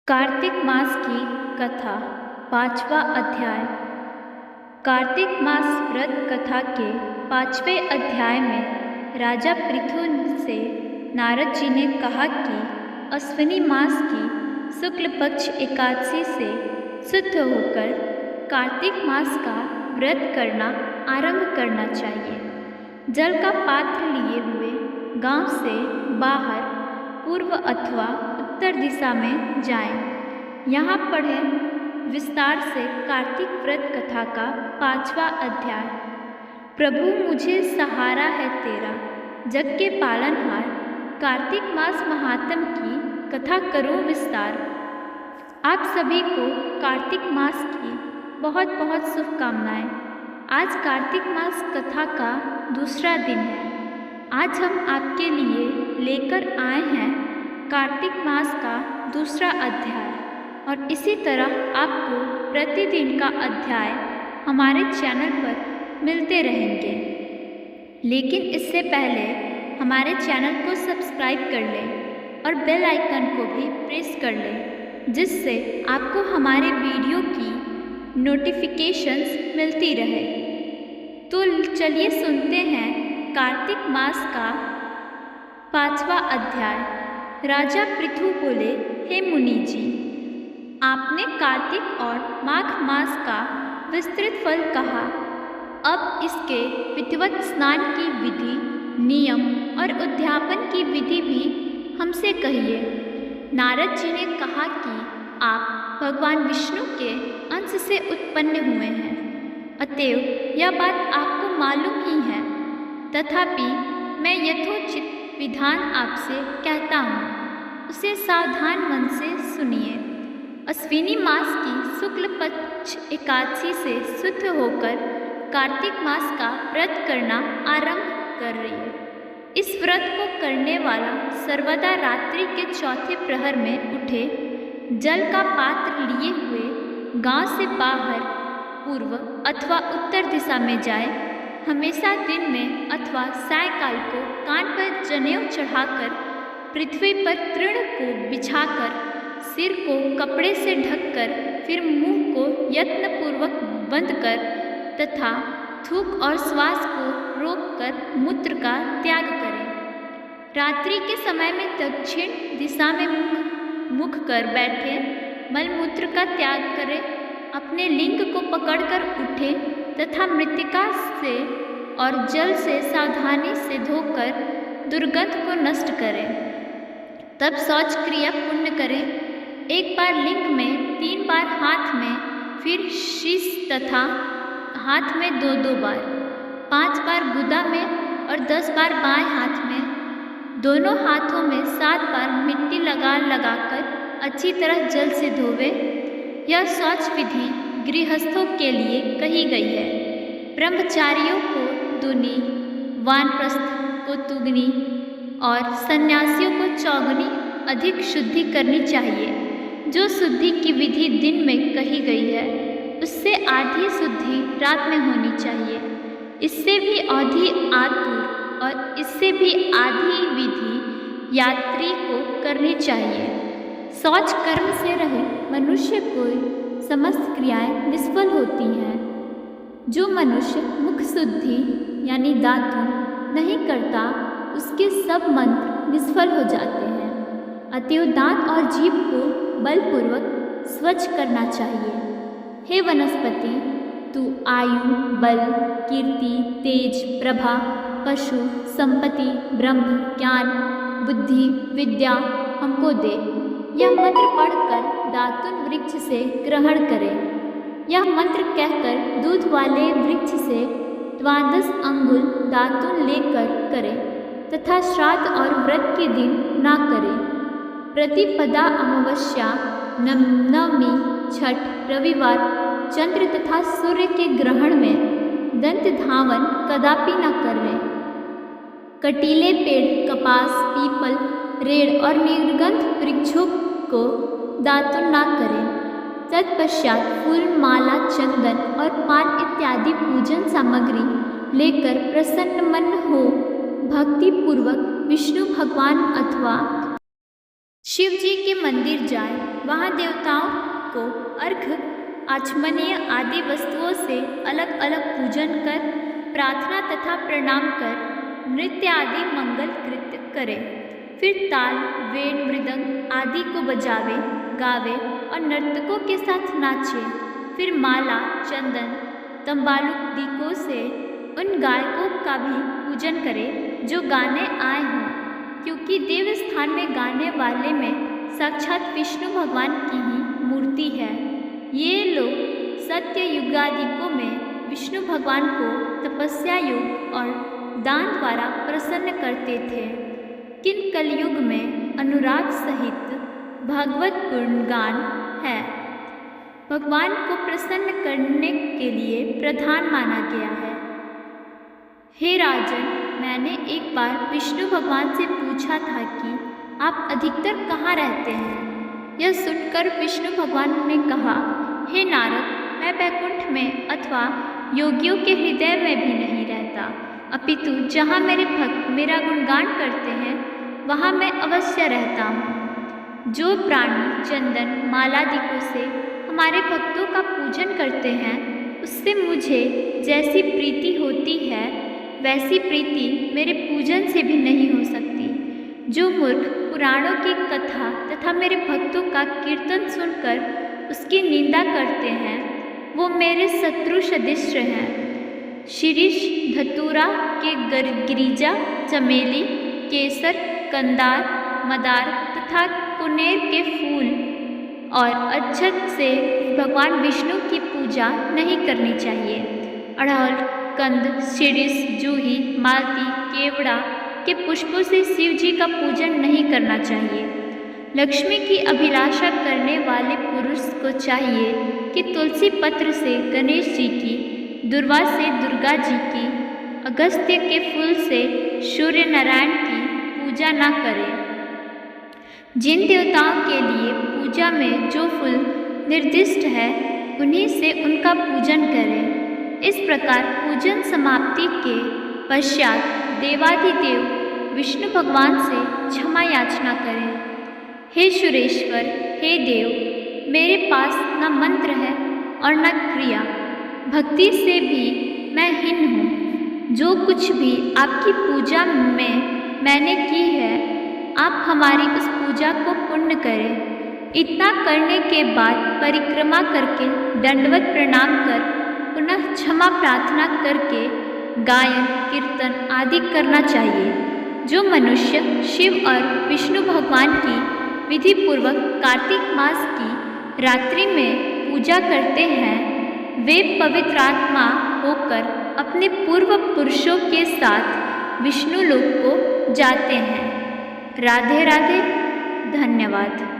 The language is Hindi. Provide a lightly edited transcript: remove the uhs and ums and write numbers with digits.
कार्तिक मास की कथा 5वां अध्याय। कार्तिक मास व्रत कथा के 5वें अध्याय में राजा पृथु से नारद जी ने कहा कि अश्विनी मास की शुक्ल पक्ष एकादशी से शुद्ध होकर कार्तिक मास का व्रत करना आरंभ करना चाहिए। जल का पात्र लिए हुए गांव से बाहर पूर्व अथवा उत्तर दिशा में जाएं। यहाँ पढ़ें विस्तार से कार्तिक व्रत कथा का 5वां अध्याय। प्रभु मुझे सहारा है तेरा, जग के पालनहार। कार्तिक मास महात्म की कथा करो विस्तार। आप सभी को कार्तिक मास की बहुत बहुत शुभकामनाएं। आज कार्तिक मास कथा का दूसरा दिन है। आज हम आपके लिए लेकर आए हैं कार्तिक मास का दूसरा अध्याय, और इसी तरह आपको प्रतिदिन का अध्याय हमारे चैनल पर मिलते रहेंगे। लेकिन इससे पहले हमारे चैनल को सब्सक्राइब कर लें और बेल आइकन को भी प्रेस कर लें, जिससे आपको हमारे वीडियो की नोटिफिकेशंस मिलती रहे। तो चलिए सुनते हैं कार्तिक मास का 5वां अध्याय। राजा पृथु बोले, हे मुनि जी, आपने कार्तिक और माघ मास का विस्तृत फल कहा। अब इसके विधिवत स्नान की विधि, नियम और उद्यापन की विधि भी हमसे कहिए। नारद जी ने कहा कि आप भगवान विष्णु के अंश से उत्पन्न हुए हैं, अतएव यह बात आपको मालूम ही है। तथापि मैं यथोचित विधान आपसे कहता हूँ, उसे सावधान मन से सुनिए। अश्विनी मास की शुक्ल पक्ष एकादशी से शुद्ध होकर कार्तिक मास का व्रत करना आरंभ कर रही है। इस व्रत को करने वाला सर्वदा रात्रि के चौथे प्रहर में उठे, जल का पात्र लिए हुए गांव से बाहर पूर्व अथवा उत्तर दिशा में जाए। हमेशा दिन में अथवा सायंकाल को कान पर जनेऊ चढ़ाकर, पृथ्वी पर तृण को बिछाकर, सिर को कपड़े से ढककर, फिर मुंह को यत्नपूर्वक बंद कर तथा थूक और श्वास को रोककर मूत्र का त्याग करें। रात्रि के समय में दक्षिण दिशा में मुख कर बैठे, मलमूत्र का त्याग करें। अपने लिंग को पकड़कर उठे तथा मृत्तिका से और जल से सावधानी से धोकर दुर्गंध को नष्ट करें। तब शौच क्रिया पूर्ण करें। एक बार लिंग में, 3 बार हाथ में, फिर शीश तथा हाथ में 2-2 बार, 5 बार गुदा में और 10 बार बाएं हाथ में। दोनों हाथों में 7 बार मिट्टी लगाकर अच्छी तरह जल से धोवे। यह शौच विधि गृहस्थों के लिए कही गई है। ब्रह्मचारियों को दूनी, वानप्रस्थ को तुगनी और सन्यासियों को चौगुनी अधिक शुद्धि करनी चाहिए। जो शुद्धि की विधि दिन में कही गई है, उससे आधी शुद्धि रात में होनी चाहिए। इससे भी आधी आतुर और इससे भी आधी विधि यात्री को करनी चाहिए। शौच कर्म से रहित मनुष्य को समस्त क्रियाएं निष्फल होती हैं। जो मनुष्य मुख शुद्धि यानी दातुन नहीं करता, उसके सब मंत्र निष्फल हो जाते हैं। अतएव दांत और जीभ को बलपूर्वक स्वच्छ करना चाहिए। हे वनस्पति, तू आयु, बल, कीर्ति, तेज, प्रभा, पशु, संपत्ति, ब्रह्म, ज्ञान, बुद्धि, विद्या हमको दे। यह मंत्र पढ़कर दातुन वृक्ष से ग्रहण करें। यह मंत्र कहकर दूध वाले वृक्ष से 12 अंगुल दातुन लेकर करें तथा श्राद्ध और व्रत के दिन ना करें। प्रतिपदा, अमावस्या, नवमी, छठ, रविवार, चंद्र तथा सूर्य के ग्रहण में दंत धावन कदापि न करें। कटीले पेड़, कपास, पीपल, रेड़ और निर्गंध वृक्षों को दातुन ना करें। तत्पश्चात फूल, माला, चंदन और पान इत्यादि पूजन सामग्री लेकर प्रसन्न मन हो भक्ति पूर्वक विष्णु भगवान अथवा शिव जी के मंदिर जाएं, वहाँ देवताओं को अर्घ्य, आचमनीय आदि वस्तुओं से अलग अलग पूजन कर, प्रार्थना तथा प्रणाम कर, नृत्य आदि मंगल कृत्य करें। फिर ताल, वेण, मृदंग आदि को बजावे, गावे और नर्तकों के साथ नाचे। फिर माला, चंदन, तंबालू दीपों से उन गायकों का भी पूजन करें जो गाने आए हों, क्योंकि देव स्थान में गाने वाले में साक्षात विष्णु भगवान की ही मूर्ति है। ये लोग सत्य युगादिकों में विष्णु भगवान को तपस्या योग और दान द्वारा प्रसन्न करते थे, किन कलयुग में अनुराग सहित भगवत गुणगान है भगवान को प्रसन्न करने के लिए प्रधान माना गया है। हे राजन, मैंने एक बार विष्णु भगवान से पूछा था कि आप अधिकतर कहाँ रहते हैं। यह सुनकर विष्णु भगवान ने कहा, हे नारद, मैं वैकुंठ में अथवा योगियों के हृदय में भी नहीं रहता, अपितु जहाँ मेरे भक्त मेरा गुणगान करते हैं वहाँ मैं अवश्य रहता हूँ। जो प्राणी चंदन मालादिकों से हमारे भक्तों का पूजन करते हैं, उससे मुझे जैसी प्रीति होती है वैसी प्रीति मेरे पूजन से भी नहीं हो सकती। जो मूर्ख पुराणों की कथा तथा मेरे भक्तों का कीर्तन सुनकर उसकी निंदा करते हैं, वो मेरे शत्रु सदृश हैं। शिरीष, धतूरा के गिरिजा, चमेली, केसर, कंदार, मदार तथा कुनेर के फूल और अक्षत से भगवान विष्णु की पूजा नहीं करनी चाहिए। अड़हुल, कंद, शिरीष, जूही, मालती, केवड़ा के पुष्पों से शिव जी का पूजन नहीं करना चाहिए। लक्ष्मी की अभिलाषा करने वाले पुरुष को चाहिए कि तुलसी पत्र से गणेश जी की, दुर्वा से दुर्गा जी की, अगस्त्य के फूल से सूर्य नारायण की पूजा न करें। जिन देवताओं के लिए पूजा में जो फूल निर्दिष्ट है, उन्हीं से उनका पूजन करें। इस प्रकार पूजन समाप्ति के पश्चात देवाधिदेव विष्णु भगवान से क्षमा याचना करें। हे सुरेश्वर, हे देव, मेरे पास न मंत्र है और न क्रिया, भक्ति से भी मैं हीन हूँ। जो कुछ भी आपकी पूजा में मैंने की है, आप हमारी उस पूजा को पूर्ण करें। इतना करने के बाद परिक्रमा करके दंडवत प्रणाम कर पुनः क्षमा प्रार्थना करके गायन, कीर्तन आदि करना चाहिए। जो मनुष्य शिव और विष्णु भगवान की विधि पूर्वक कार्तिक मास की रात्रि में पूजा करते हैं, वे पवित्रात्मा होकर अपने पूर्व पुरुषों के साथ विष्णु लोक को जाते हैं। राधे राधे, धन्यवाद।